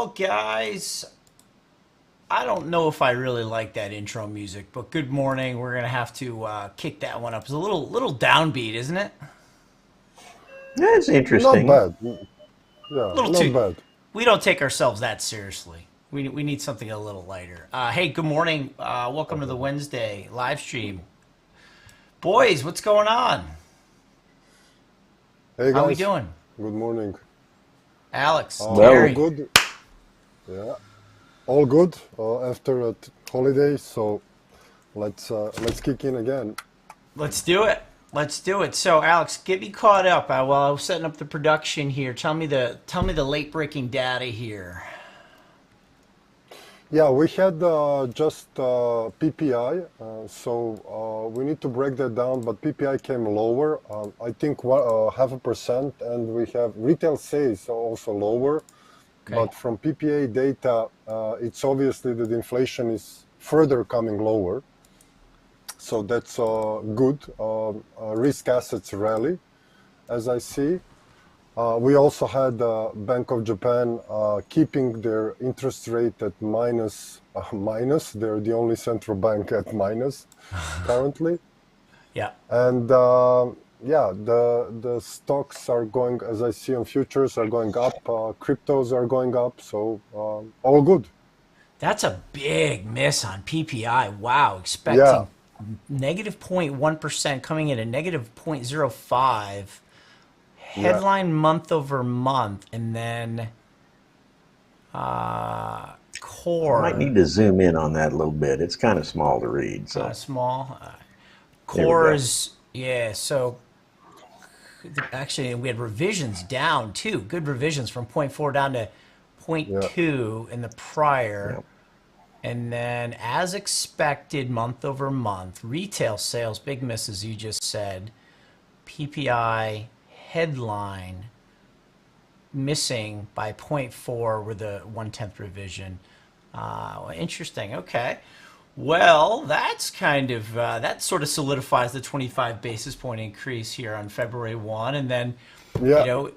Well, guys, I don't know if I really like that intro music, but good morning. We're gonna have to kick that one up. It's a little downbeat, isn't it? Yeah, it's Not interesting. bad. A Yeah, little not too. bad. We don't take ourselves that seriously. We need something a little lighter. Hey, good morning. Welcome to the Wednesday live stream, boys. What's going on? Hey How we guys, doing, good morning. Alex, All Well, Terry? good. Yeah, all good. After a holiday, so let's kick in again. Let's do it. Let's do it. So, Alex, get me caught up. While I was setting up the production here, tell me the late breaking data here. Yeah, we had just PPI, so we need to break that down. But PPI came lower. I think 0.5%, and we have retail sales also lower. Okay. But from PPA data, it's obviously that inflation is further coming lower. So that's good. Risk assets rally, as I see. We also had Bank of Japan keeping their interest rate at minus. They're the only central bank at minus currently. Yeah. And yeah, the stocks are going, as I see on futures, are going up. Cryptos are going up. So all good. That's a big miss on PPI. Wow. Yeah, Expecting negative 0.1% coming in at negative 0.05. yeah. Headline month over month. And then might core, need to zoom in on that a little bit. It's kind of small to read, kind of so small. there we Core go. is, yeah. So actually, we had revisions down too. Good revisions from point 0.4 down to Yeah. 0.2 in the prior. Yeah. And then, as expected, month over month, retail sales, big misses, you just said. PPI headline missing by zero point 0.4 with a 1/10 revision. Interesting. Okay. Well, that's kind of that sort of solidifies the 25 basis point increase here on February 1, and then you Yeah. know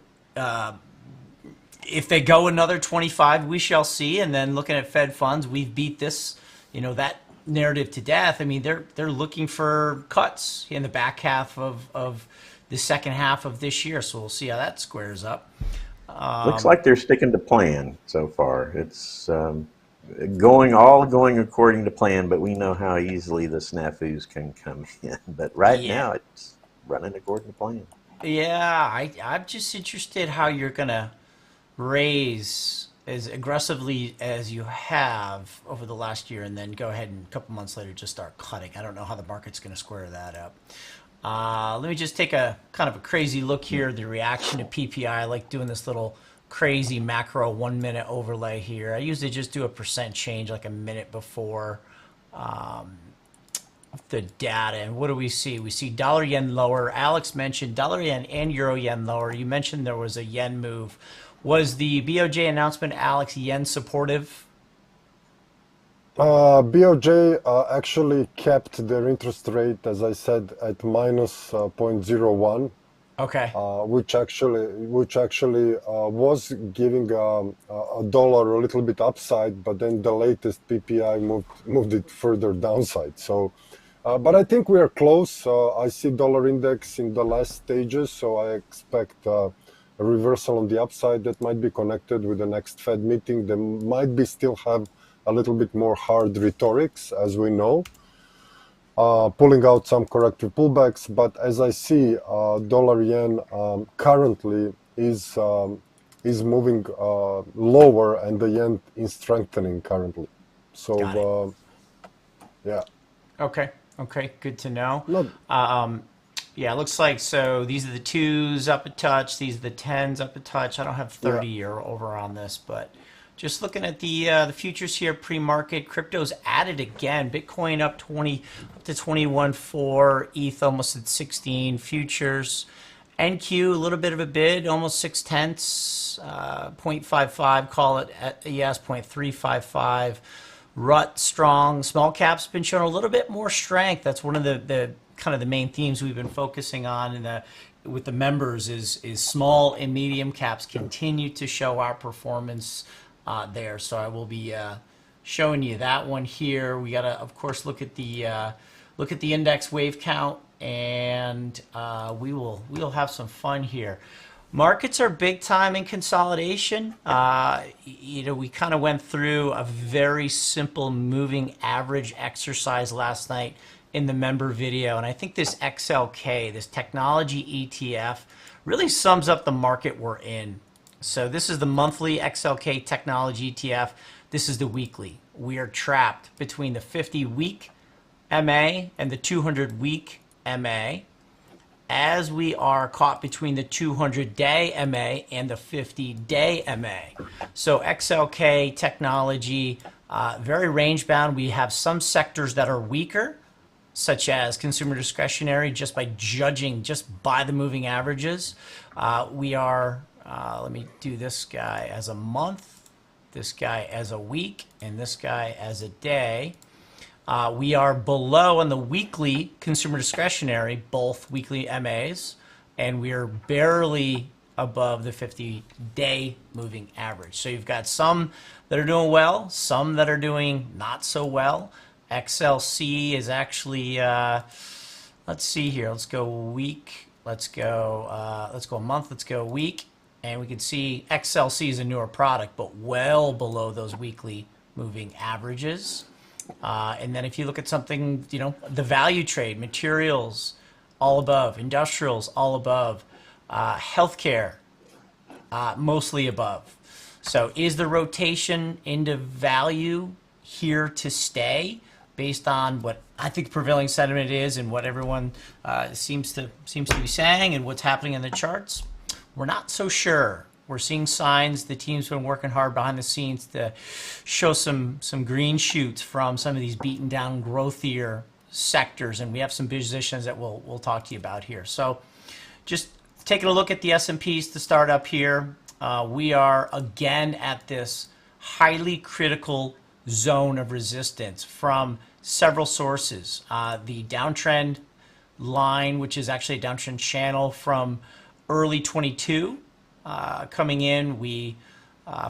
if they go another 25, we shall see. And then looking at Fed funds, we've beat this, that narrative to death. I mean, they're looking for cuts in the back half of the second half of this year. So we'll see how that squares up. Looks like they're sticking to plan so far. It's going according to plan, but we know how easily the snafus can come in. But right Yeah, now, it's running according to plan. yeah. I'm just interested how you're gonna raise as aggressively as you have over the last year, and then go ahead and a couple months later just start cutting. I don't know how the market's going to square that up. Let me just take a kind of a crazy look here. The reaction to PPI, I like doing this little crazy macro 1 minute overlay here. I usually just do a percent change like a minute before the data. And what do we see? We see dollar yen lower. Alex mentioned dollar yen and euro yen lower. You mentioned there was a yen move. Was the BOJ announcement, Alex, yen supportive? BOJ actually kept their interest rate, as I said, at minus zero point zero 0.01. Okay. Which actually was giving a dollar a little bit upside, but then the latest PPI moved it further downside. So, but I think we are close. I see dollar index in the last stages, so I expect a reversal on the upside that might be connected with the next Fed meeting. They might be still have a little bit more hard rhetorics, as we know, pulling out some corrective pullbacks. But as I see, dollar yen currently is moving lower, and the yen is strengthening currently. Got it. So yeah, Okay. Okay. Good to know. not Yeah, it looks like so. These are the twos up a touch. These are the tens up a touch. I don't have yeah. 30 or over on this, but just looking at the futures here, pre-market, crypto's added again. Bitcoin up 20 up to 21.4, ETH almost at 16. Futures, NQ a little bit of a bid, almost 0.6, 0.55. Call it yes, 0.355. Rut strong. Small caps been showing a little bit more strength. That's one of the kind of the main themes we've been focusing on in the with the members is small and medium caps continue to show our performance there. So I will be showing you that one here. We got to, of course, look at the index wave count, and we'll have some fun here. Markets are big time in consolidation. We kind of went through a very simple moving average exercise last night in the member video, and I think this XLK, this technology ETF, really sums up the market we're in. So this is the monthly XLK technology ETF. This is the weekly. We are trapped between the 50-week MA and the 200-week MA, as we are caught between the 200-day MA and the 50-day MA. So XLK technology, very range bound. We have some sectors that are weaker, such as consumer discretionary, just by judging just by the moving averages. We are, let me do this guy as a month, this guy as a week, and this guy as a day. We are below on the weekly consumer discretionary, both weekly MAs, and we are barely above the 50-day moving average. So you've got some that are doing well, some that are doing not so well. XLC is actually, let's see here, let's go week, let's go a month, let's go a week, and we can see XLC is a newer product, but well below those weekly moving averages. And then if you look at something, the value trade, materials, all above, industrials, all above, healthcare, mostly above. So is the rotation into value here to stay based on what I think prevailing sentiment is and what everyone seems to be saying and what's happening in the charts? We're not so sure. We're seeing signs. The team's been working hard behind the scenes to show some green shoots from some of these beaten down, growthier sectors, and we have some positions that we'll talk to you about here. So, just taking a look at the S&Ps to start up here, we are again at this highly critical zone of resistance from several sources. The downtrend line, which is actually a downtrend channel from early 22. Coming in, we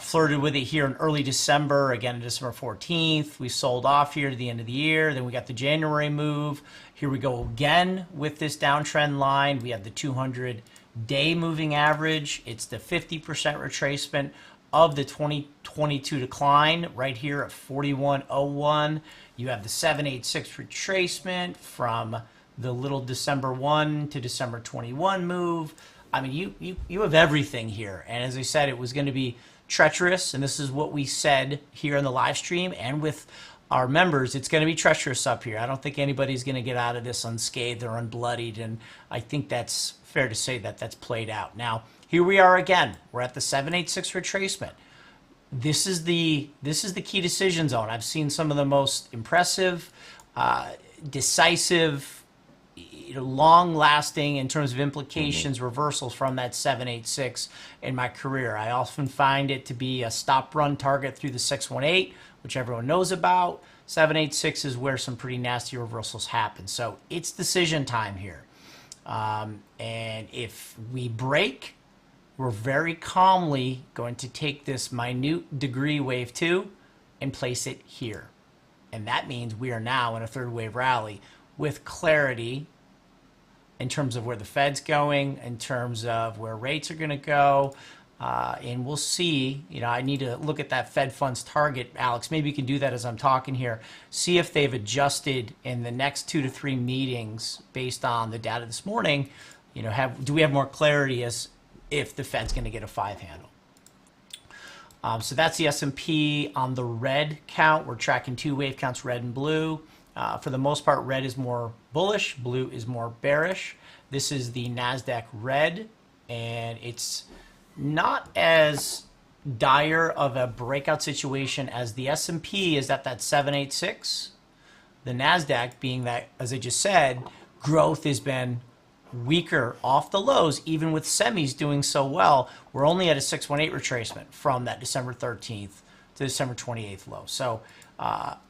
flirted with it here in early December, again on December 14th. We sold off here to the end of the year. Then we got the January move. Here we go again with this downtrend line. We have the 200-day moving average. It's the 50% retracement of the 2022 decline right here at 41.01. You have the 786 retracement from the little December 1 to December 21 move. I mean, you have everything here. And as I said, it was going to be treacherous. And this is what we said here in the live stream and with our members. It's going to be treacherous up here. I don't think anybody's going to get out of this unscathed or unbloodied. And I think that's fair to say that that's played out. Now, here we are again. We're at the 786 retracement. This is the key decision zone. I've seen some of the most impressive, decisive, long-lasting in terms of implications, reversals from that 786 in my career. I often find it to be a stop-run target through the 618, which everyone knows about. 786 is where some pretty nasty reversals happen. So it's decision time here. And if we break, we're very calmly going to take this minute degree wave 2 and place it here. And that means we are now in a third wave rally with clarity in terms of where the Fed's going, in terms of where rates are going to go. And we'll see, I need to look at that Fed funds target, Alex. Maybe you can do that as I'm talking here. See if they've adjusted in the next 2 to 3 meetings based on the data this morning. Do we have more clarity as if the Fed's going to get a 5 handle? So that's the S&P on the red count. We're tracking 2 wave counts, red and blue. For the most part, red is more bullish, blue is more bearish. This is the NASDAQ red, and it's not as dire of a breakout situation as the S&P is at that 786. The NASDAQ being that, as I just said, growth has been weaker off the lows, even with semis doing so well. We're only at a 618 retracement from that December 13th to December 28th low. So,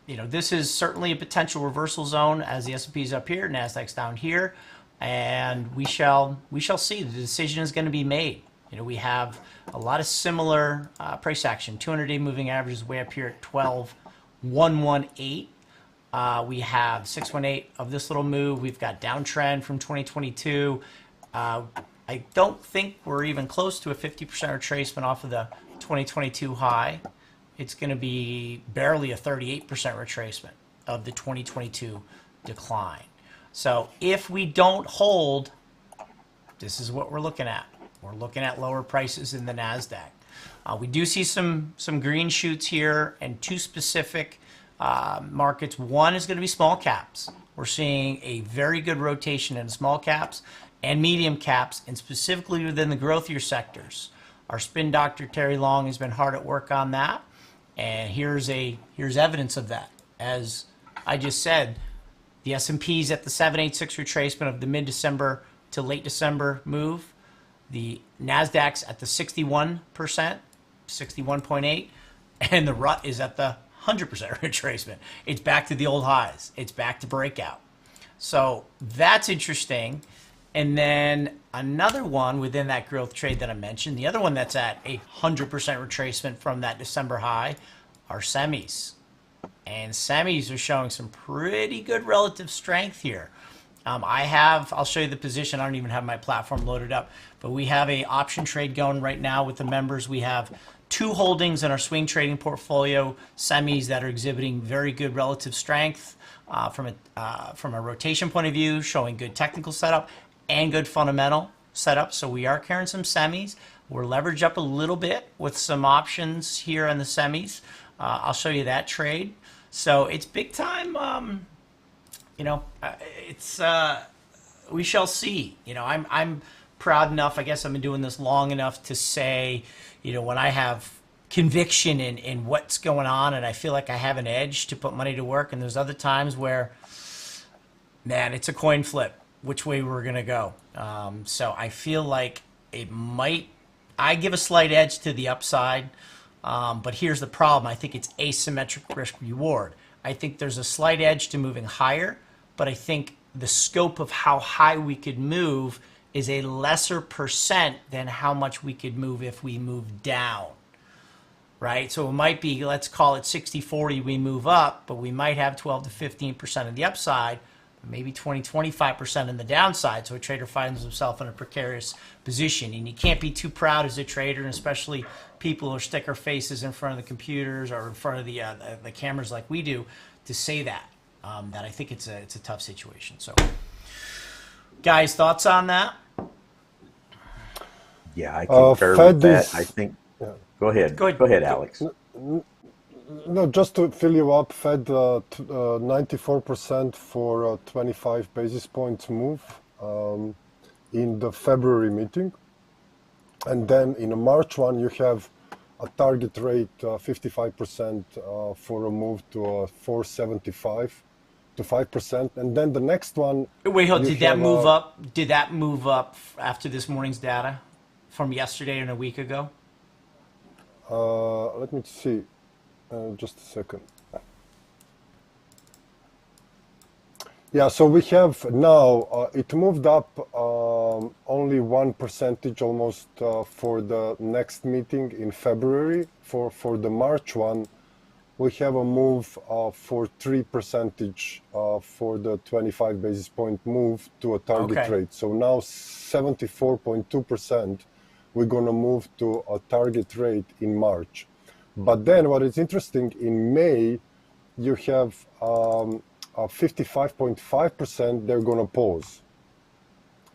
this is certainly a potential reversal zone as the S&P is up here, NASDAQ's down here, and we shall see. The decision is going to be made. We have a lot of similar price action. 200-day moving average is way up here at 12,118. We have 618 of this little move. We've got downtrend from 2022. I don't think we're even close to a 50% retracement off of the 2022 high. It's going to be barely a 38% retracement of the 2022 decline. So if we don't hold, this is what we're looking at. We're looking at lower prices in the NASDAQ. We do see some green shoots here and two specific markets. One is going to be small caps. We're seeing a very good rotation in small caps and medium caps, and specifically within the growthier sectors. Our spin doctor, Terry Long, has been hard at work on that. And here's evidence of that. As I just said, the S&P's at the 786 retracement of the mid-December to late December move. The NASDAQ's at the 61%, 61.8, and the RUT is at the 100% retracement. It's back to the old highs. It's back to breakout. So that's interesting. And then another one within that growth trade that I mentioned, the other one that's at a 100% retracement from that December high are semis. And semis are showing some pretty good relative strength here. I'll show you the position. I don't even have my platform loaded up, but we have a option trade going right now with the members. We have two holdings in our swing trading portfolio, semis that are exhibiting very good relative strength from a rotation point of view, showing good technical setup and good fundamental setup. So we are carrying some semis. We're leveraged up a little bit with some options here in the semis. I'll show you that trade. So it's big time. We shall see. I'm proud enough. I guess I've been doing this long enough to say, when I have conviction in what's going on and I feel like I have an edge to put money to work. And there's other times where, man, it's a coin flip which way we're going to go. So I feel like I give a slight edge to the upside. But here's the problem. I think it's asymmetric risk reward. I think there's a slight edge to moving higher, but I think the scope of how high we could move is a lesser percent than how much we could move if we move down, right? So it might be, let's call it 60-40, we move up, but we might have 12 to 15% of the upside, maybe 20-25% in the downside. So a trader finds himself in a precarious position, and you can't be too proud as a trader, and especially people who stick our faces in front of the computers or in front of the cameras like we do, to say that. That I think it's a tough situation. So, guys, thoughts on that? Yeah, I concur with that. I think. Yeah. Go ahead, Alex. No, just to fill you up, Fed 94% for 25 basis points move in the February meeting. And then in a March one, you have a target rate 55% for a move to 475 to 5%. And then the next one. Wait, hold. Did that move up? Did that move up after this morning's data from yesterday and a week ago? Let me see. Just a second. Yeah, so we have now, it moved up only 1% almost for the next meeting in February. For the March one, we have a move for 3% for the 25 basis point move to a target rate. So now 74.2%, we're going to move to a target rate in March. But then what is interesting, in May, you have 55.5%, they're going to pause.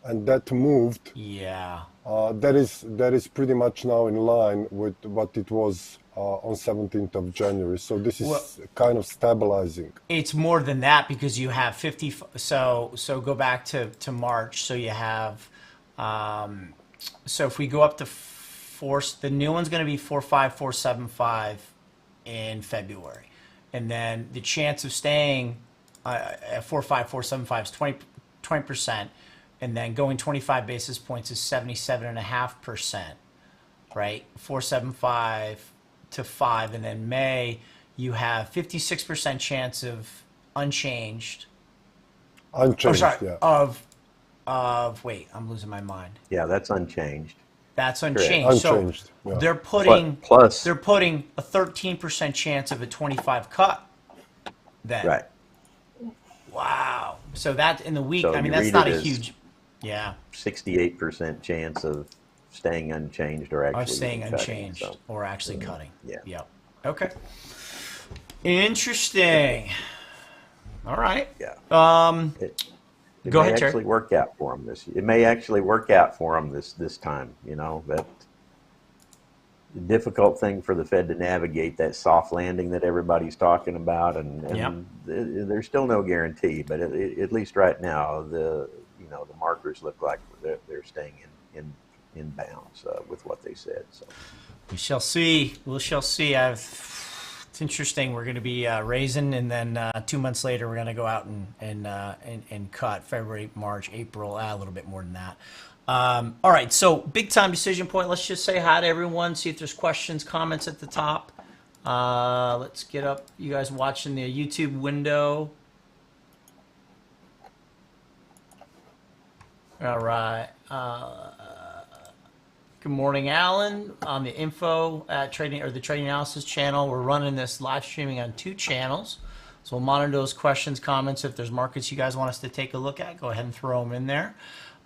And that moved. Yeah. That is pretty much now in line with what it was on 17th of January. So this is kind of stabilizing. It's more than that because you have 50. So go back to March. So you have, so if we go up to the new one's going to be 45475 in February. And then the chance of staying at 45475 is 20%. And then going 25 basis points is 77.5%, right? 475 to 5. And then May, you have 56% chance of unchanged. Unchanged, sorry, yeah. Of wait, I'm losing my mind. Yeah, that's unchanged. That's Correct. unchanged. Unchanged. So Yeah. they're putting Plus, they're putting a 13% chance of a 25 cut. Then right. wow. So that in the week, So I mean you that's read not it a as huge. Yeah. 68% chance of staying unchanged or Are actually staying even cutting. unchanged So, or actually cutting. yeah. Yep. Okay. Interesting. All right. Yeah. It, it Go may ahead, Terry. actually work out for them this. It may actually work out for them this time. That the difficult thing for the Fed to navigate that soft landing that everybody's talking about, Yep. there's still no guarantee. But at least right now, the markers look like they're staying in bounds with what they said. So We shall see. We shall see. It's interesting. We're going to be raising, and then 2 months later, we're going to go out and cut February, March, April, a little bit more than that. All right. So big time decision point. Let's just say hi to everyone. See if there's questions, comments at the top. Let's get up. You guys watching the YouTube window. All right. Good morning, Alan. On the info at trading or the trading analysis channel, we're running this live streaming on 2 channels. So we'll monitor those questions, comments. If there's markets you guys want us to take a look at, go ahead and throw them in there.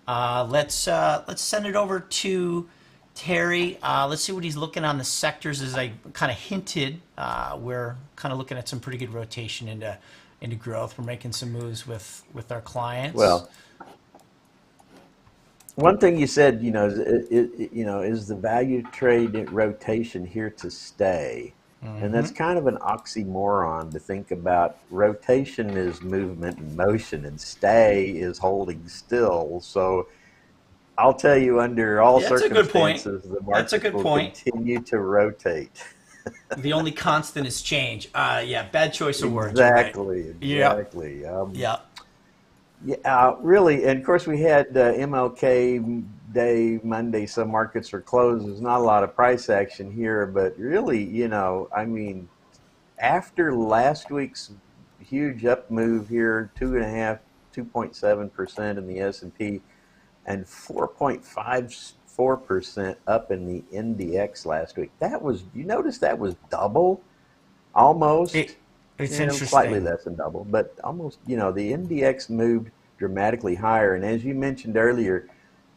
Let's send it over to Terry. Let's see what he's looking on the sectors. As I kind of hinted, we're kind of looking at some pretty good rotation into growth. We're making some moves with our clients. well. One thing you said, is the value trade rotation here to stay? And that's kind of an oxymoron to think about. Rotation is movement and motion, and stay is holding still. So I'll tell you, under all That's a good point. circumstances, the That's a market good will point. continue to rotate. The only constant is change. Yeah, bad choice of words. You're right. Exactly. Yeah. Yeah, really, and of course we had MLK Day Monday. Some markets are closed. There's not a lot of price action here, but really, I mean, after last week's huge up move here, 2.7% in the S&P, and 4.54% up in the NDX last week. You notice that was double, almost. It's interesting. Slightly less than double, but almost, the NDX moved dramatically higher. And as you mentioned earlier,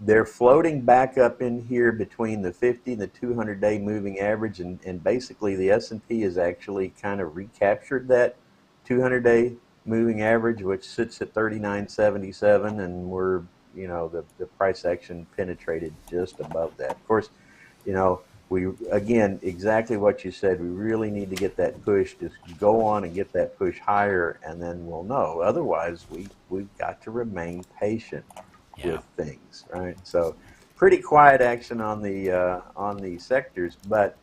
they're floating back up in here between the 50 and the 200-day moving average. And basically the S&P has actually kind of recaptured that 200-day moving average, which sits at 39.77. And we're, the price action penetrated just above that. Of course, we, again, exactly what you said, we really need to get that push, just go on and get that push higher, and then we'll know. Otherwise, we've got to remain patient with things, right? So pretty quiet action on the sectors, but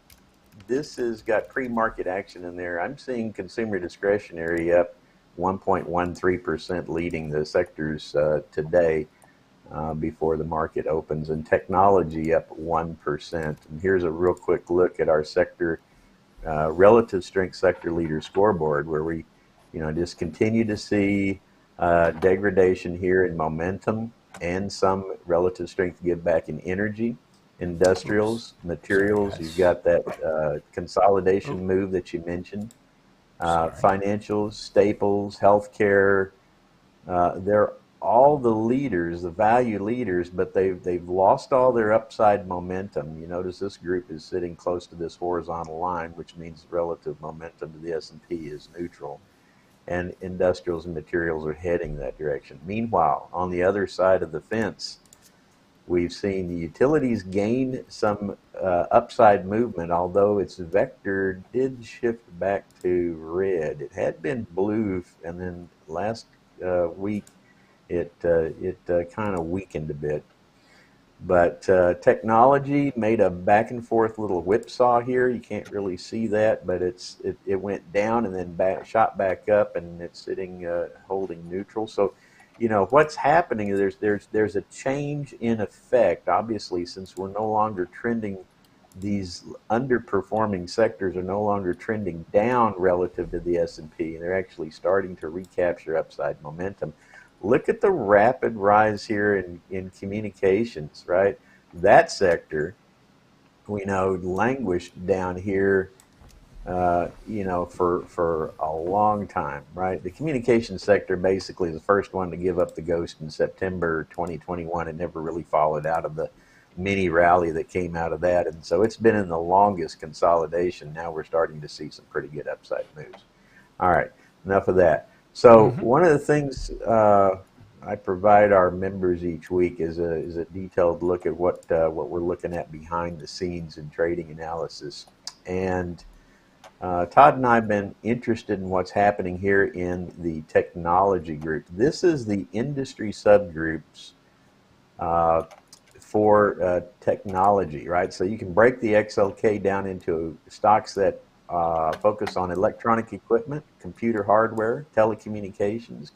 this has got pre-market action in there. I'm seeing consumer discretionary up 1.13%, leading the sectors today. Before the market opens, and technology up 1%. And here's a real quick look at our sector, relative strength sector leader scoreboard, where we, just continue to see degradation here in momentum and some relative strength give back in energy, industrials, materials. You've got that consolidation move that you mentioned, financials, staples, healthcare. They're all the leaders, the value leaders, but they've lost all their upside momentum. You notice this group is sitting close to this horizontal line, which means relative momentum to the S&P is neutral, and industrials and materials are heading that direction. Meanwhile, on the other side of the fence, we've seen the utilities gain some upside movement, although its vector did shift back to red. It had been blue, and then last week it kind of weakened a bit. But technology made a back and forth little whipsaw here. You can't really see that, but it went down and then shot back up, and it's sitting holding neutral. So, what's happening is there's a change in effect. Obviously, since we're no longer trending, these underperforming sectors are no longer trending down relative to the S&P, and they're actually starting to recapture upside momentum. Look at the rapid rise here in communications, right? That sector we know, languished down here, for a long time, right? The communication sector basically is the first one to give up the ghost in September 2021. It never really followed out of the mini rally that came out of that. And so it's been in the longest consolidation. Now we're starting to see some pretty good upside moves. All right, enough of that. So one of the things I provide our members each week is a detailed look at what we're looking at behind the scenes in trading analysis. And Todd and I have been interested in what's happening here in the technology group. This is the industry subgroups for technology, right? So you can break the XLK down into stocks that focus on electronic equipment, computer hardware, telecommunications,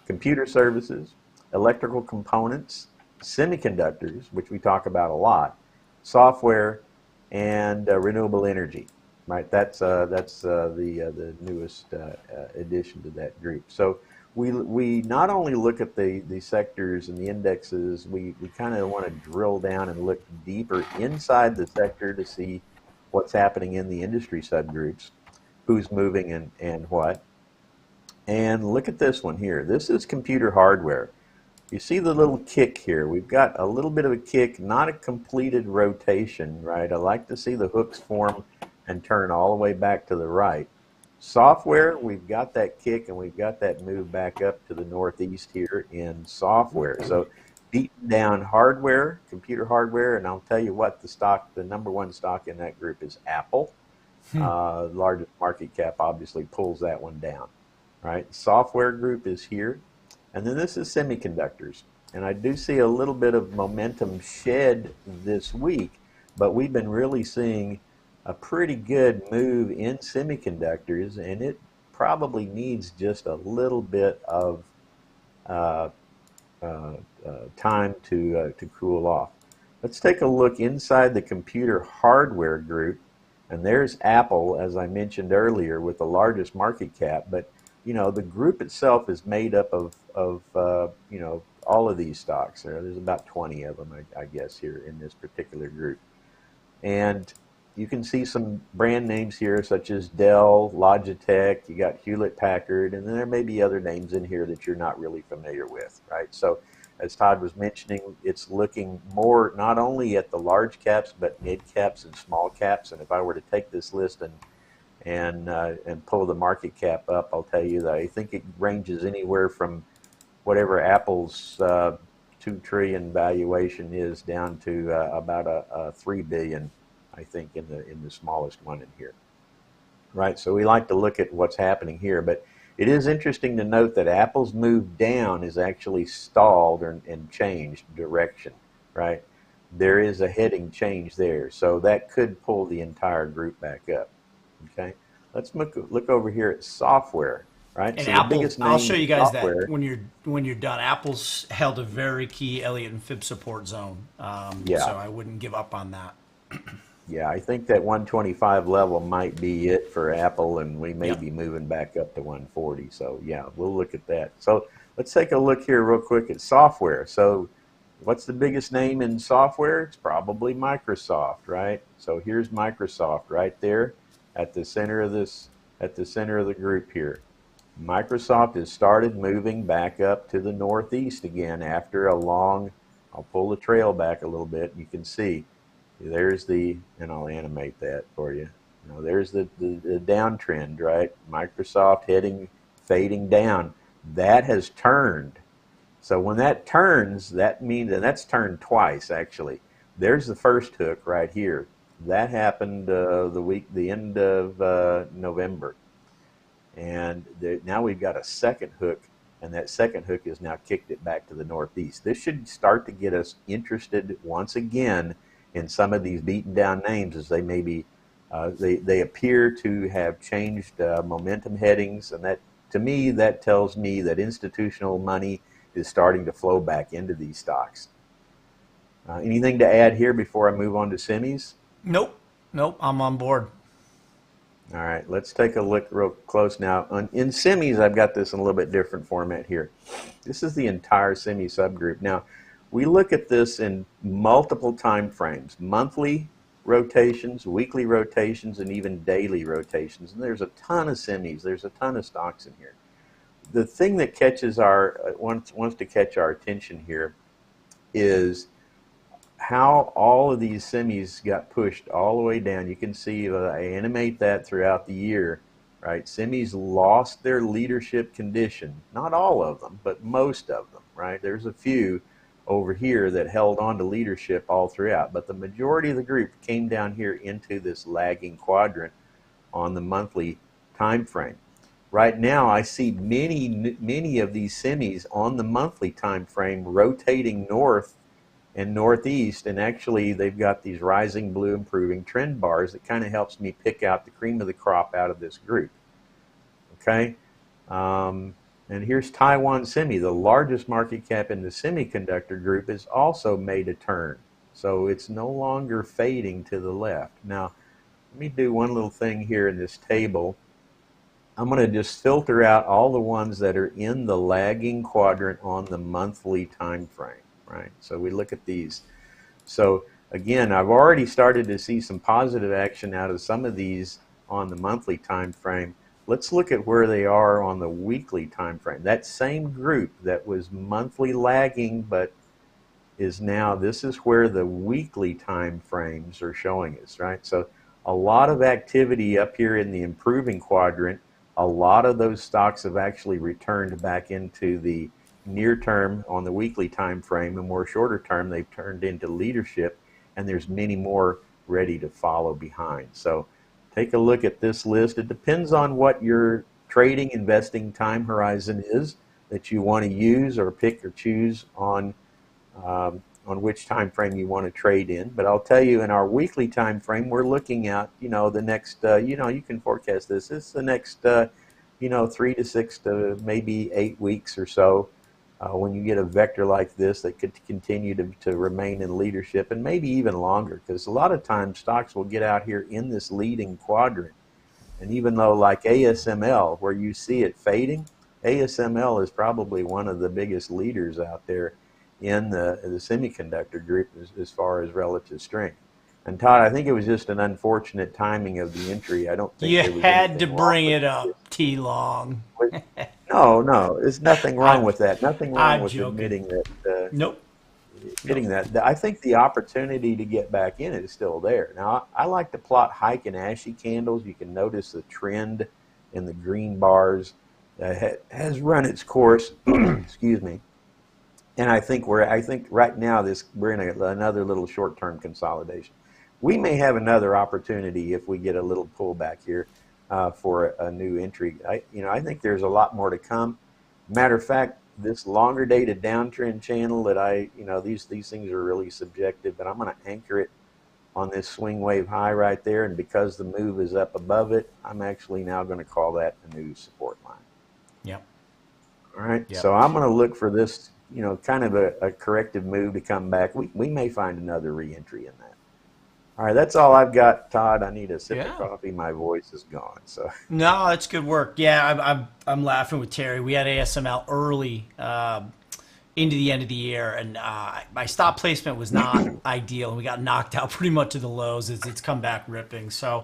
computer services, electrical components, semiconductors, which we talk about a lot, software, and renewable energy. Right, that's the newest addition to that group. So we not only look at the sectors and the indexes, we kind of want to drill down and look deeper inside the sector to see what's happening in the industry subgroups, who's moving and what. And look at this one here. This is computer hardware. You see the little kick here. We've got a little bit of a kick, not a completed rotation, right? I like to see the hooks form and turn all the way back to the right. Software, we've got that kick and we've got that move back up to the northeast here in software. So beating down hardware, computer hardware, and I'll tell you what, the number one stock in that group is Apple. Largest market cap obviously pulls that one down, right? Software group is here. And then this is semiconductors. And I do see a little bit of momentum shed this week, but we've been really seeing a pretty good move in semiconductors, and it probably needs just a little bit of time to cool off. Let's take a look inside the computer hardware group, and there's Apple, as I mentioned earlier, with the largest market cap. But the group itself is made up of all of these stocks. There's about 20 of them, I guess, here in this particular group, and you can see some brand names here such as Dell, Logitech, you got Hewlett Packard, and then there may be other names in here that you're not really familiar with, right? So as Todd was mentioning, it's looking more not only at the large caps, but mid caps and small caps. And if I were to take this list and pull the market cap up, I'll tell you that I think it ranges anywhere from whatever Apple's $2 trillion valuation is down to about a $3 billion, I think, in the smallest one in here, right? So we like to look at what's happening here, but it is interesting to note that Apple's move down is actually stalled and changed direction, right? There is a heading change there, so that could pull the entire group back up. Okay, let's look over here at software, right? And so Apple, the biggest name I'll show you guys software, that when you're done. Apple's held a very key Elliott and Fib support zone, Yeah. so I wouldn't give up on that. Yeah, I think that 125 level might be it for Apple, and we may be moving back up to 140. So yeah, we'll look at that. So let's take a look here real quick at software. So what's the biggest name in software? It's probably Microsoft, right? So here's Microsoft right there at the center of the group here. Microsoft has started moving back up to the northeast again after a long, I'll pull the trail back a little bit. You can see there's and I'll animate that for you. There's the downtrend, right? Microsoft fading down. That has turned. So when that turns, that means, and that's turned twice actually. There's the first hook right here. That happened the end of November. And now we've got a second hook, and that second hook has now kicked it back to the northeast. This should start to get us interested once again in some of these beaten down names, as they may be, they appear to have changed momentum headings, and that, to me, that tells me that institutional money is starting to flow back into these stocks. Anything to add here before I move on to semis? Nope, I'm on board. All right, let's take a look real close now. In semis, I've got this in a little bit different format here. This is the entire semi subgroup. Now, we look at this in multiple time frames, monthly rotations, weekly rotations, and even daily rotations. And there's a ton of semis, there's a ton of stocks in here. The thing that catches wants to catch our attention here is how all of these semis got pushed all the way down. You can see I animate that throughout the year, right? Semis lost their leadership condition. Not all of them, but most of them, right? There's a few over here that held on to leadership all throughout, but the majority of the group came down here into this lagging quadrant on the monthly time frame. Right now, I see many of these semis on the monthly time frame rotating north and northeast, and actually they've got these rising blue improving trend bars that kind of helps me pick out the cream of the crop out of this group. Okay, and here's Taiwan Semi, the largest market cap in the semiconductor group, has also made a turn, so it's no longer fading to the left. Now let me do one little thing here in this table. I'm going to just filter out all the ones that are in the lagging quadrant on the monthly time frame. Right, so we look at these. So again, I've already started to see some positive action out of some of these on the monthly time frame. Let's look at where they are on the weekly time frame. That same group that was monthly lagging but is now, this is where the weekly time frames are showing us, right? So a lot of activity up here in the improving quadrant. A lot of those stocks have actually returned back into the near term on the weekly time frame, and more shorter term they've turned into leadership, and there's many more ready to follow behind. So take a look at this list. It depends on what your trading investing time horizon is that you want to use or pick or choose on which time frame you want to trade in. But I'll tell you, in our weekly time frame, we're looking at, the next, you can forecast this. It's the next, 3 to 6 to maybe 8 weeks or so. When you get a vector like this that could continue to remain in leadership, and maybe even longer, because a lot of times stocks will get out here in this leading quadrant. And even though like ASML, where you see it fading, ASML is probably one of the biggest leaders out there in the semiconductor group as far as relative strength. And Todd, I think it was just an unfortunate timing of the entry. I don't think You there was had to anything bring wrong it up, T-Long. No, there's nothing wrong with that. Nothing wrong I'm with joking. admitting that. Nope. Admitting that. I think the opportunity to get back in it is still there. Now, I like to plot hike and ashy candles. You can notice the trend in the green bars has run its course. Excuse me. And I think right now we're in another little short-term consolidation. We may have another opportunity if we get a little pullback here for a new entry. I think there's a lot more to come. Matter of fact, this longer dated downtrend channel that these things are really subjective, but I'm going to anchor it on this swing wave high right there, and because the move is up above it, I'm actually now going to call that a new support line. Yep. All right. Yep. So I'm going to look for this, kind of a corrective move to come back. We may find another re-entry in that. All right, that's all I've got, Todd. I need a sip of coffee. My voice is gone. So no, that's good work. Yeah, I'm laughing with Terry. We had ASML early into the end of the year, and my stop placement was not ideal, and we got knocked out pretty much to the lows as it's come back ripping. So,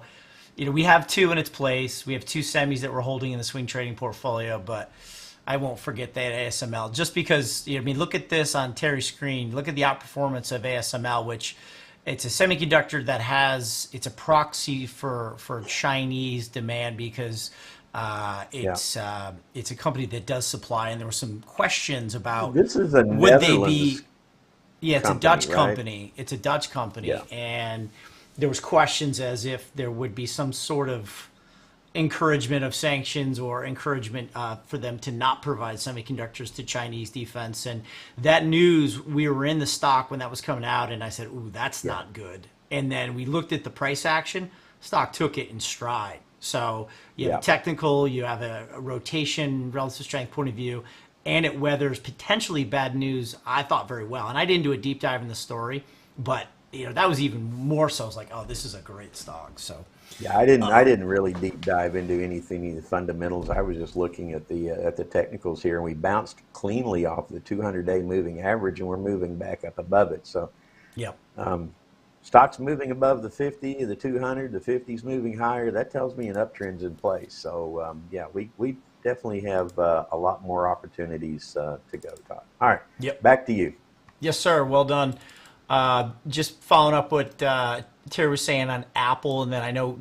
we have two in its place. We have two semis that we're holding in the swing trading portfolio, but I won't forget that ASML just because. Look at this on Terry's screen. Look at the outperformance of ASML, which. It's a semiconductor that it's a proxy for Chinese demand because it's a company that does supply, and there were some questions about this is a would they Netherlands be it's company, a Dutch right? company. It's a Dutch company, and there was questions as if there would be some sort of encouragement of sanctions or encouragement for them to not provide semiconductors to Chinese defense. And that news, we were in the stock when that was coming out, and I said, ooh, that's not good. And then we looked at the price action. Stock took it in stride. So you have a technical, you have a rotation, relative strength point of view, and it weathers potentially bad news, I thought, very well. And I didn't do a deep dive in the story, but that was even more so. I was like, oh, this is a great stock. So Yeah, I didn't really deep dive into anything, the fundamentals. I was just looking at the technicals here, and we bounced cleanly off the 200-day moving average, and we're moving back up above it. So, yeah. stocks moving above the 50, the 200, the 50's moving higher. That tells me an uptrend's in place. So, yeah, we definitely have a lot more opportunities to go, Todd. All right, Yep. back to you. Yes, sir. Well done. Just following up what Terry was saying on Apple, and then I know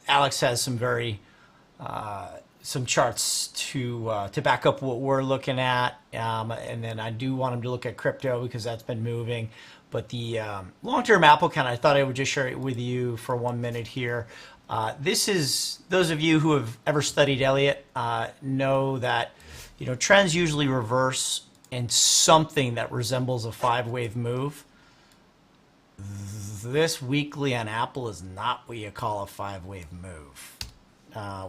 Alex has some some charts to back up what we're looking at, and then I do want him to look at crypto because that's been moving. But the long-term Apple count, I thought I would just share it with you for 1 minute here. This is, those of you who have ever studied Elliott know that trends usually reverse in something that resembles a 5-wave move. This weekly on Apple is not what you call a 5-wave move.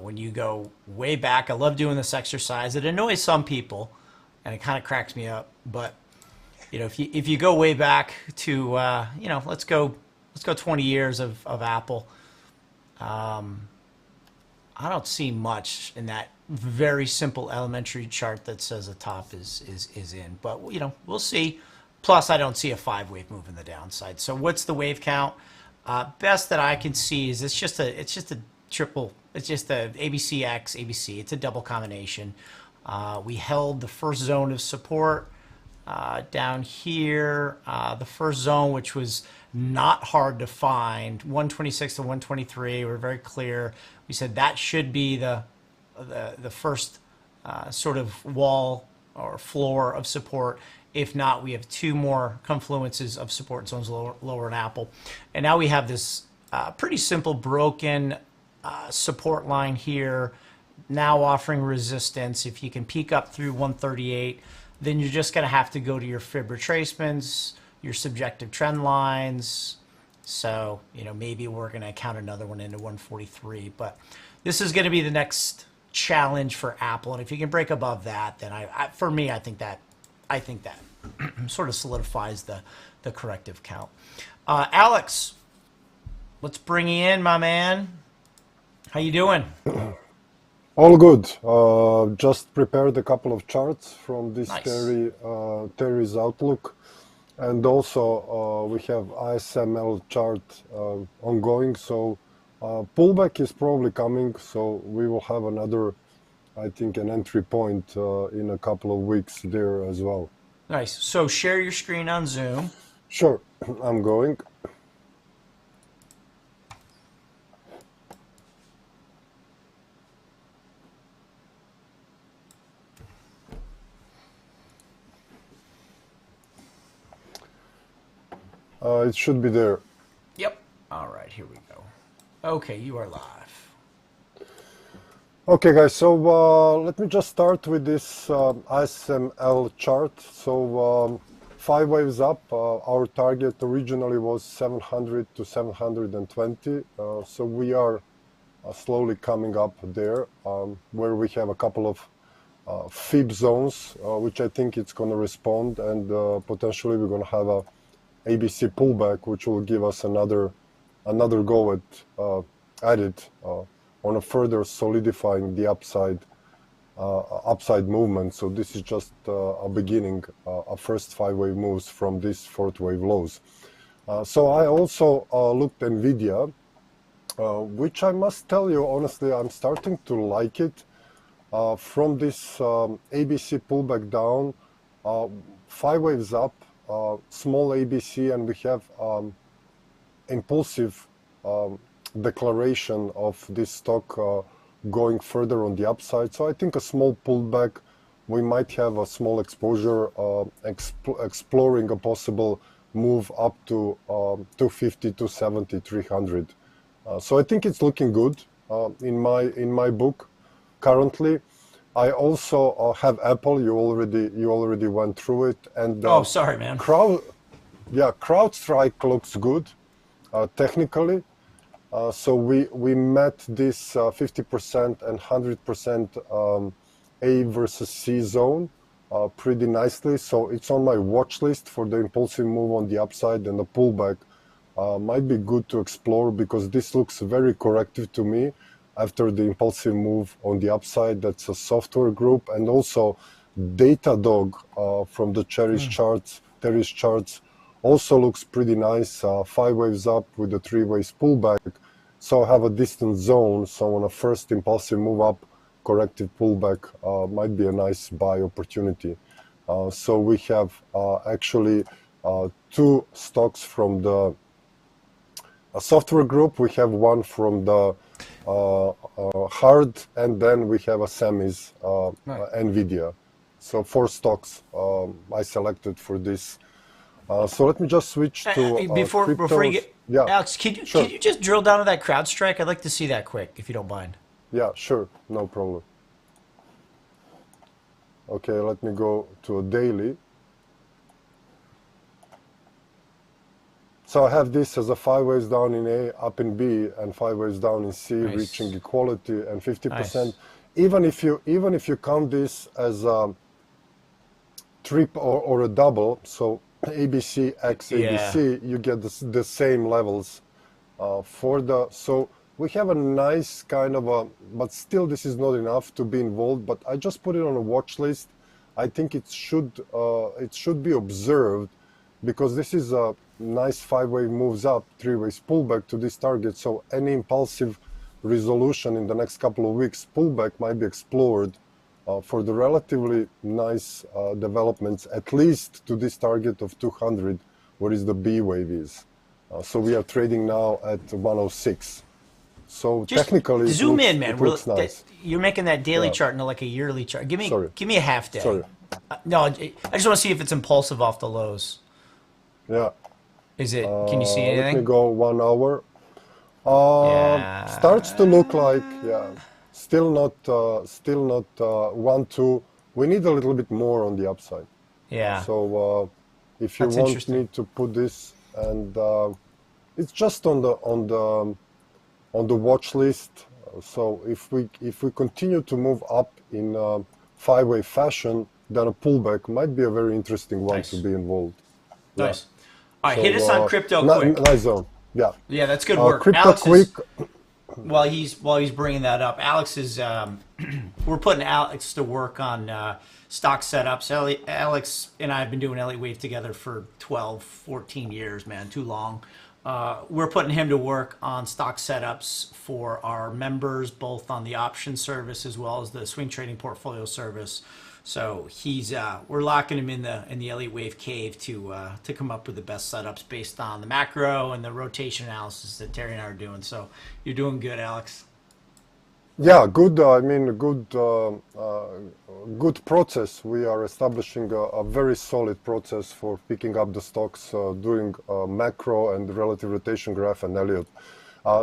When you go way back, I love doing this exercise. It annoys some people, and it kind of cracks me up. But if you go way back to let's go 20 years of Apple. I don't see much in that very simple elementary chart that says the top is in. But we'll see. Plus, I don't see a 5-wave move in the downside. So what's the wave count? Best that I can see is it's just a triple. It's just a ABCX, ABC. It's a double combination. We held the first zone of support down here. The first zone, which was not hard to find, 126 to 123. We're very clear. We said that should be the first sort of wall or floor of support. If not, we have two more confluences of support zones lower in Apple. And now we have this pretty simple broken support line here, now offering resistance. If you can peek up through 138, then you're just going to have to go to your fib retracements, your subjective trend lines. So, maybe we're going to count another one into 143. But this is going to be the next challenge for Apple. And if you can break above that, then for me, I think that sort of solidifies the corrective count. Alex, let's bring you in, my man. How you doing? All good. Just prepared a couple of charts from this Nice. Terry's Outlook. And also we have ISML chart ongoing. So pullback is probably coming. So we will have another, I think, an entry point in a couple of weeks there as well. Nice. So share your screen on Zoom. Sure, I'm going. It should be there. Yep. All right, here we go. Okay, you are live. Okay, guys, so let me just start with this ISML chart. So 5 waves up. Our target originally was 700 to 720. So we are slowly coming up there, where we have a couple of fib zones, which I think it's going to respond, and potentially we're going to have a ABC pullback, which will give us another go at it on a further solidifying the upside movement. So this is just a beginning, a first 5-wave moves from this 4th wave lows. So I also looked at NVIDIA, which I must tell you honestly, I'm starting to like it. From this ABC pullback down, 5 waves up, small ABC, and we have impulsive declaration of this stock going further on the upside. So I think a small pullback, we might have a small exposure, exploring a possible move up to 250, 270, 300. So I think it's looking good in my book currently. I also have Apple. You already went through it, and Oh, sorry, man. CrowdStrike looks good technically. So we met this 50% and 100% A versus C zone pretty nicely. So it's on my watch list for the impulsive move on the upside and the pullback might be good to explore, because this looks very corrective to me after the impulsive move on the upside. That's a software group. And also Datadog from the Terry's charts also looks pretty nice. 5 waves up with a 3 waves pullback. So I have a distant zone. So on a first impulsive move up, corrective pullback might be a nice buy opportunity. So we have actually 2 stocks from the software group. We have one from the hard, and then we have a semis, NVIDIA. So 4 stocks I selected for this. So let me just switch to before you get, yeah. Alex, can you just drill down to that CrowdStrike? I'd like to see that quick, if you don't mind. Yeah, sure, no problem. Okay, let me go to a daily. So I have this as a 5 waves down in A, up in B, and 5 waves down in C, Nice. reaching equality and 50%. Nice. Even if you count this as a trip or a double, so ABC X ABC, you get the same levels for the. So we have a nice kind of a, but still this is not enough to be involved. But I just put it on a watch list. I think it should be observed, because this is a nice 5 wave moves up, 3 waves pullback to this target. So any impulsive resolution in the next couple of weeks, pullback might be explored for the relatively nice developments, at least to this target of 200, where is the B wave is. So we are trading now at 106. So Just technically, zoom in, man. it looks nice. You're making that daily Yeah. chart into like a yearly chart. Give me a half day. Sorry. No, I just want to see if it's impulsive off the lows. Yeah. Is it? Can you see anything? Let me go 1 hour. Yeah. Starts to look like, still not 1, 2. We need a little bit more on the upside. Yeah. So if you That's want interesting. me to put this, and it's just on the watch list. So if we continue to move up in 5 wave fashion, then a pullback might be a very interesting one Nice. to be involved. Nice. All right, So, hit us on crypto quick. Nice zone. Yeah. Yeah, that's good work. Crypto Alex quick. while he's bringing that up, Alex is we're putting Alex to work on stock setups. Alex and I have been doing Elliott Wave together for 12, 14 years, man, too long. We're putting him to work on stock setups for our members, both on the option service as well as the swing trading portfolio service. So we're locking him in the Elliott Wave cave to come up with the best setups based on the macro and the rotation analysis that Terry and I are doing. So you're doing good, Alex. Yeah, good. I mean, good process. We are establishing a very solid process for picking up the stocks, doing macro and relative rotation graph and Elliott.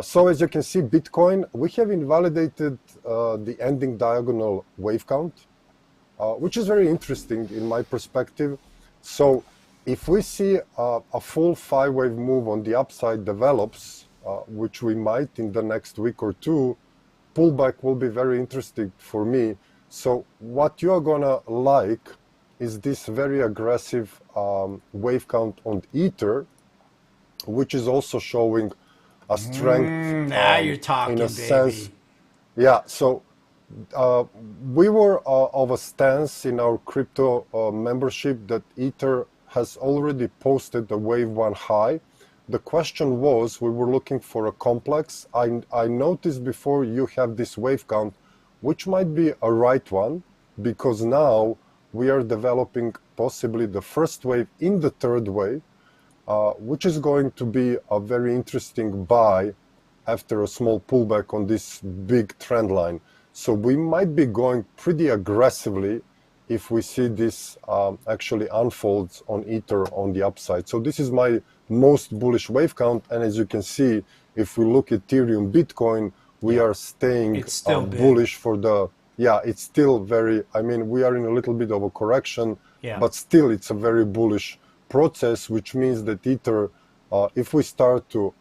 So as you can see, Bitcoin, we have invalidated the ending diagonal wave count, which is very interesting in my perspective. So if we see a full 5 wave move on the upside develops, which we might in the next week or two, pullback will be very interesting for me. So what you are gonna like is this very aggressive wave count on Ether, which is also showing a strength. Now you're talking, in a baby. sense. Yeah. So we were of a stance in our crypto membership that Ether has already posted a wave 1 high. The question was, we were looking for a complex. I noticed before you have this wave count, which might be a right one, because now we are developing possibly the first wave in the third wave, which is going to be a very interesting buy after a small pullback on this big trend line. So we might be going pretty aggressively if we see this actually unfolds on Ether on the upside. So this is my most bullish wave count. And as you can see, if we look at Ethereum, Bitcoin, we are staying It's still big. bullish for the, it's still very, I mean, we are in a little bit of a correction, but still it's a very bullish process, which means that Ether, if we start to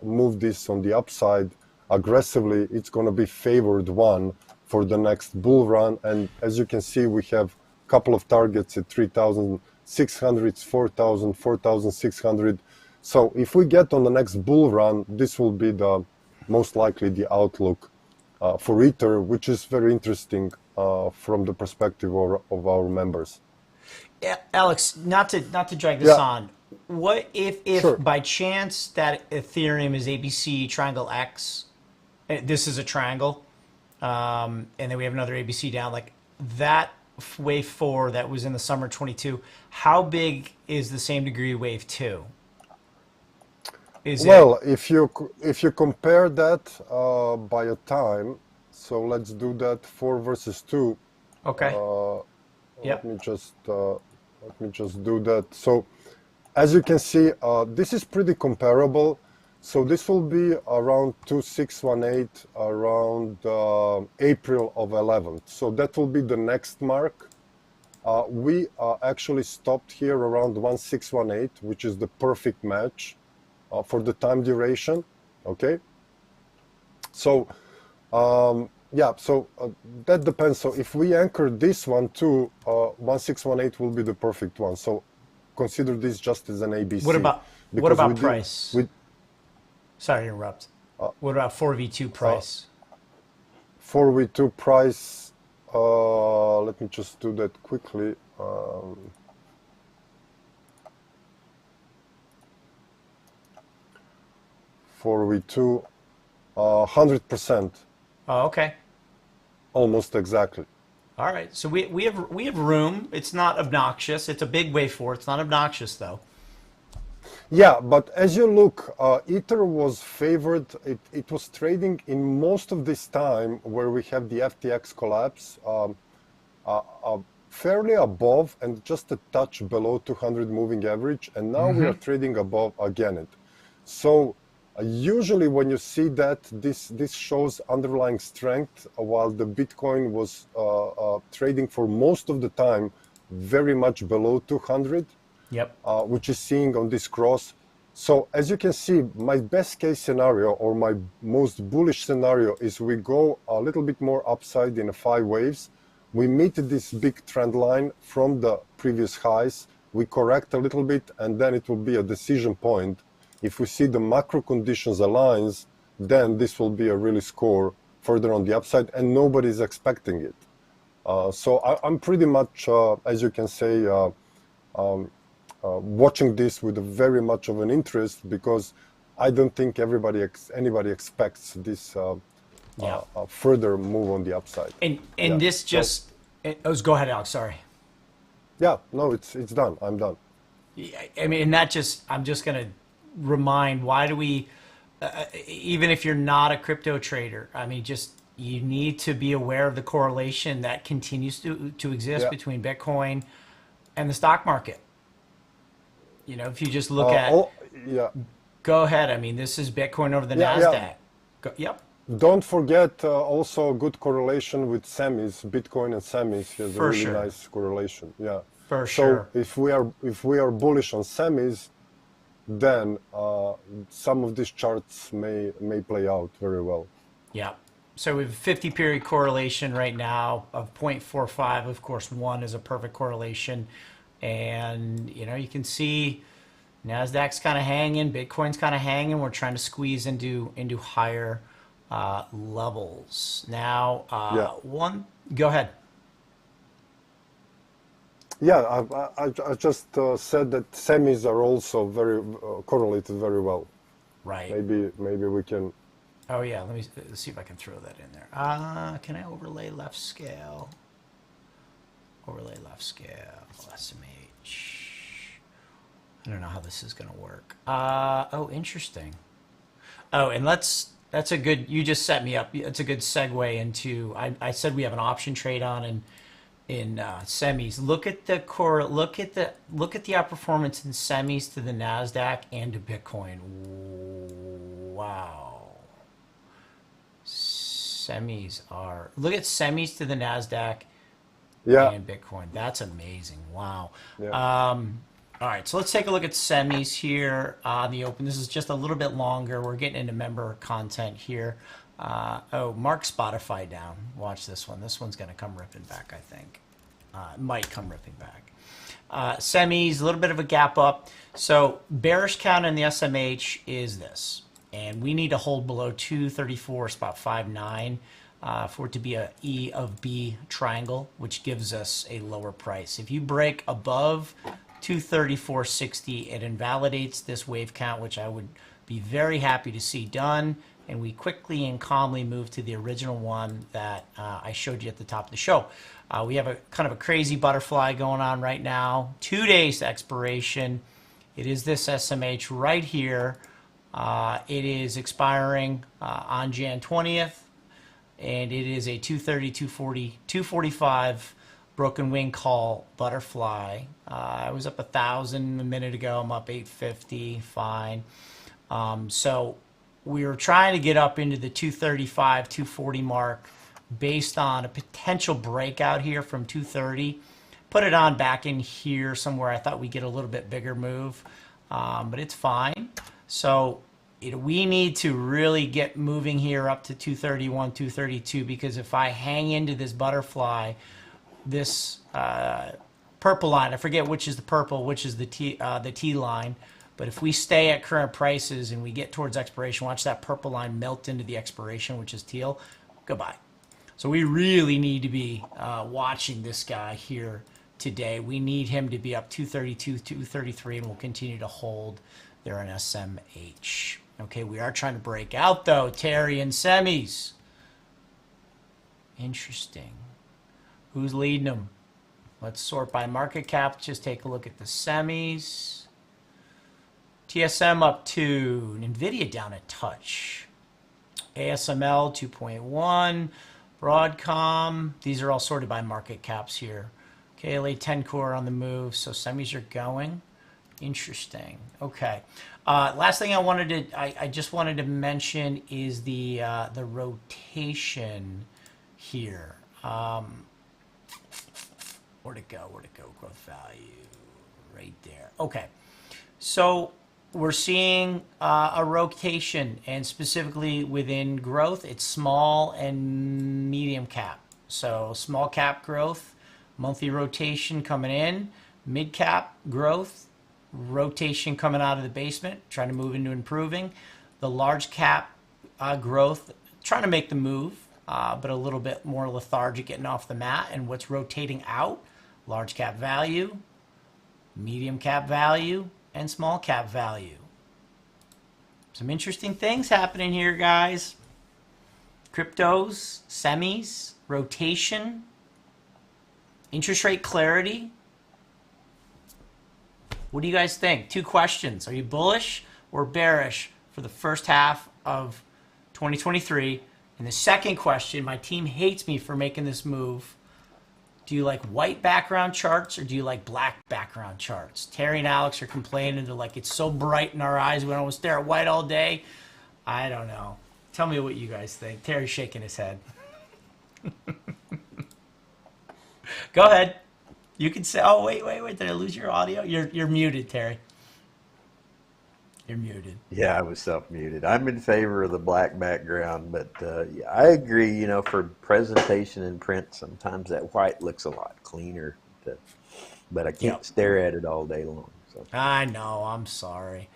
move this on the upside aggressively, it's going to be favored one for the next bull run. And as you can see, we have a couple of targets at 3,600, 4,000, 4,600. So if we get on the next bull run, this will be the most likely the outlook for Ether, which is very interesting from the perspective of our members. Yeah, Alex, not to drag this Yeah, on. What if sure. by chance that Ethereum is ABC triangle X, this is a triangle, and then we have another ABC down, like that wave 4 that was in the summer 22, how big is the same degree wave 2? Is Well, it if you compare that by a time, so let's do that 4 versus 2. okay? Uh, Yep. let me just do that. So as you can see, this is pretty comparable. So this will be around 2618 around April of 11th. So that will be the next mark. We actually stopped here around 1618, which is the perfect match for the time duration. Okay. So yeah, so that depends. So if we anchor this one to 1618 will be the perfect one. So consider this just as an ABC. What about price? Sorry to interrupt. What about 4v2 price? 4v2 price, let me just do that quickly. 4v2, 100%, Oh, okay. almost exactly. All right. So we have room. It's not obnoxious. It's a big wave 4. It's not obnoxious though. Yeah, but as you look, Ether was favored. It was trading in most of this time where we have the FTX collapse, fairly above and just a touch below 200 moving average. And now we are trading above again it. So usually when you see that, this shows underlying strength, while the Bitcoin was trading for most of the time very much below 200. Yep. Which is seeing on this cross. So as you can see, my best case scenario or my most bullish scenario is we go a little bit more upside in 5 waves. We meet this big trend line from the previous highs. We correct a little bit, and then it will be a decision point. If we see the macro conditions aligns, then this will be a really score further on the upside, and nobody's expecting it. So I'm pretty much, as you can say, watching this with very much of an interest, because I don't think anybody expects this further move on the upside. And this just go ahead, Alex. Sorry. Yeah, no, it's done. I'm done. I mean, and that just I'm just gonna remind, why do we even if you're not a crypto trader, I mean, just you need to be aware of the correlation that continues to exist between Bitcoin and the stock market. You know, if you just look at, go ahead. I mean, this is Bitcoin over the NASDAQ. Yep. Don't forget also good correlation with semis. Bitcoin and semis has a really nice correlation. Yeah. For sure. So if we are bullish on semis, then some of these charts may play out very well. Yeah. So we have a 50-period correlation right now of 0.45. Of course, 1 is a perfect correlation. And, you know, you can see NASDAQ's kind of hanging, Bitcoin's kind of hanging. We're trying to squeeze into higher levels. Now, go ahead. Yeah, I just said that semis are also very correlated very well. Right. Maybe we can. Oh yeah, let's see if I can throw that in there. Can I overlay left scale? Overlay left scale, SMH. I don't know how this is going to work. Oh, interesting. Oh, and that's a good, you just set me up. It's a good segue into, I said we have an option trade on in semis. Look at the outperformance in semis to the NASDAQ and to Bitcoin. Wow. Semis are, look at semis to the NASDAQ and Bitcoin. That's amazing. Wow. Yeah. All right, so let's take a look at semis here on the open. This is just a little bit longer. We're getting into member content here. Mark Spotify down. Watch this one. This one's going to come ripping back, I think. It might come ripping back. Semis, a little bit of a gap up. So bearish count in the SMH is this. And we need to hold below 234, it's about 5.9, for it to be a E of B triangle, which gives us a lower price. If you break above 234.60, it invalidates this wave count, which I would be very happy to see done. And we quickly and calmly move to the original one that I showed you at the top of the show. We have a kind of a crazy butterfly going on right now. 2 days to expiration. It is this SMH right here. It is expiring on Jan 20th. And it is a 230, 240, 245 broken wing call butterfly. I was up 1,000 a minute ago. I'm up 850. Fine. So we were trying to get up into the 235, 240 mark based on a potential breakout here from 230. Put it on back in here somewhere. I thought we'd get a little bit bigger move, but it's fine. So we need to really get moving here up to 231, 232, because if I hang into this butterfly, this purple line, I forget which is the purple, which is the T line, but if we stay at current prices and we get towards expiration, watch that purple line melt into the expiration, which is teal, goodbye. So we really need to be watching this guy here today. We need him to be up 232, 233, and we'll continue to hold there in SMH. Okay, we are trying to break out, though, Terry and semis. Interesting. Who's leading them? Let's sort by market cap. Just take a look at the semis. TSM up 2. NVIDIA down a touch. ASML 2.1. Broadcom. These are all sorted by market caps here. KLA 10 core on the move. So semis are going. Interesting. Okay. Last thing I just wanted to mention is the rotation here. Where'd it go? Where'd it go? Growth value right there. Okay. So we're seeing a rotation, and specifically within growth, it's small and medium cap. So small cap growth, monthly rotation coming in, mid cap growth, rotation coming out of the basement, trying to move into improving. The large cap growth, trying to make the move, but a little bit more lethargic getting off the mat. And what's rotating out? Large cap value, medium cap value, and small cap value. Some interesting things happening here, guys. Cryptos, semis, rotation, interest rate clarity. What do you guys think? 2 questions. Are you bullish or bearish for the first half of 2023? And the second question, my team hates me for making this move. Do you like white background charts or do you like black background charts? Terry and Alex are complaining. They're like, it's so bright in our eyes. We don't want to stare at white all day. I don't know. Tell me what you guys think. Terry's shaking his head. Go ahead. You can say, oh, wait. Did I lose your audio? You're muted, Terry. You're muted. Yeah, I was self-muted. I'm in favor of the black background, but yeah, I agree, you know, for presentation and print, sometimes that white looks a lot cleaner, but I can't stare at it all day long. So. I know. I'm sorry.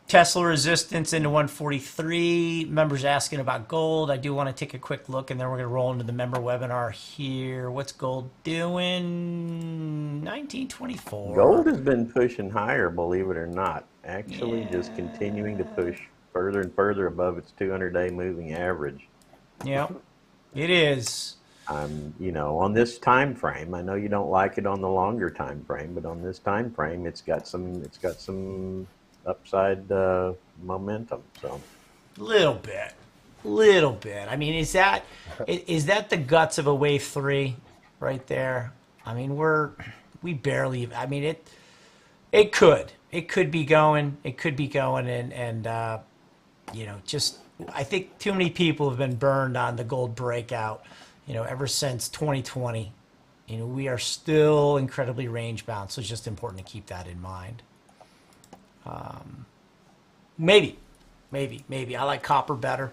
Tesla resistance into 143. Members asking about gold. I do want to take a quick look, and then we're going to roll into the member webinar here. What's gold doing? 1924. Gold has been pushing higher, believe it or not. Actually, just continuing to push further and further above its 200-day moving average. Yep, it is. You know, on this time frame, I know you don't like it on the longer time frame, but on this time frame, it's got some upside momentum. So little bit. I mean, is that the guts of a wave 3 right there? I mean, we barely. I mean, it could be going, and you know, just I think too many people have been burned on the gold breakout. You know, ever since 2020. You know, we are still incredibly range bound, so it's just important to keep that in mind. Maybe. I like copper better.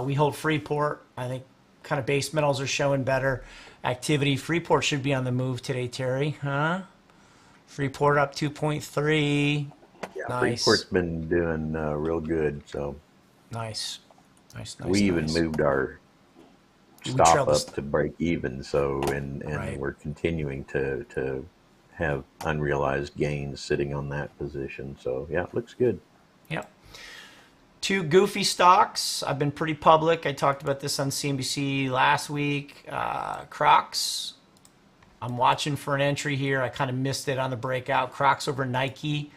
We hold Freeport. I think kind of base metals are showing better activity. Freeport should be on the move today, Terry, huh? Freeport up 2.3. Yeah, Nice. Freeport's been doing real good. So nice. We even moved our stop up to break even. So and Right. we're continuing to have unrealized gains sitting on that position. So yeah, it looks good. Yep. Two goofy stocks. I've been pretty public. I talked about this on CNBC last week. Crocs. I'm watching for an entry here. I kind of missed it on the breakout. Crocs over Nike.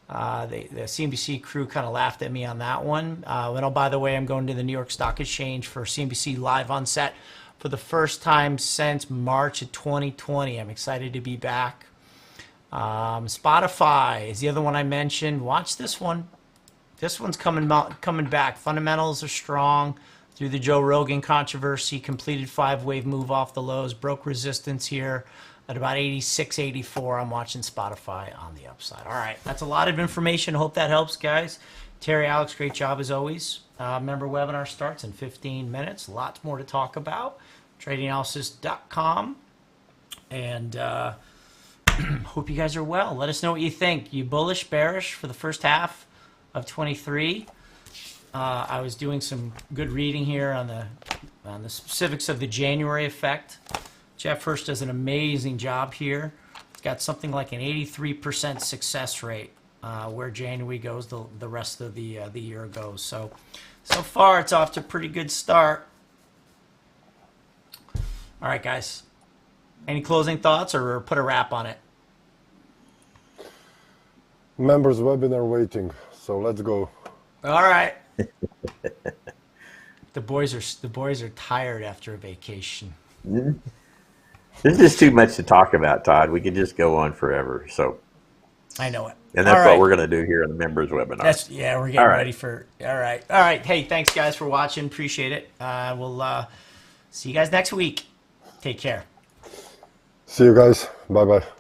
The CNBC crew kind of laughed at me on that one. And oh, by the way, I'm going to the New York Stock Exchange for CNBC Live on Set for the first time since March of 2020. I'm excited to be back. Spotify is the other one I mentioned. Watch this one. This one's coming back. Fundamentals are strong through the Joe Rogan controversy. Completed 5-wave move off the lows. Broke resistance here at about 86, 84. I'm watching Spotify on the upside. All right. That's a lot of information. Hope that helps, guys. Terry, Alex, great job as always. Remember, webinar starts in 15 minutes. Lots more to talk about. TradingAnalysis.com. And hope you guys are well. Let us know what you think. You bullish, bearish for the first half of 23? I was doing some good reading here on the specifics of the January effect. Jeff Hirsch does an amazing job here. It's got something like an 83% success rate where January goes, the rest of the year goes. So far it's off to a pretty good start. All right, guys. Any closing thoughts or put a wrap on it? Members webinar waiting. So let's go. All right. The boys are tired after a vacation. There's just too much to talk about, Todd. We could just go on forever. So I know it. And that's what we're going to do here in the members webinar. We're getting ready for. All right. Hey, thanks guys for watching. Appreciate it. We'll see you guys next week. Take care. See you guys. Bye bye.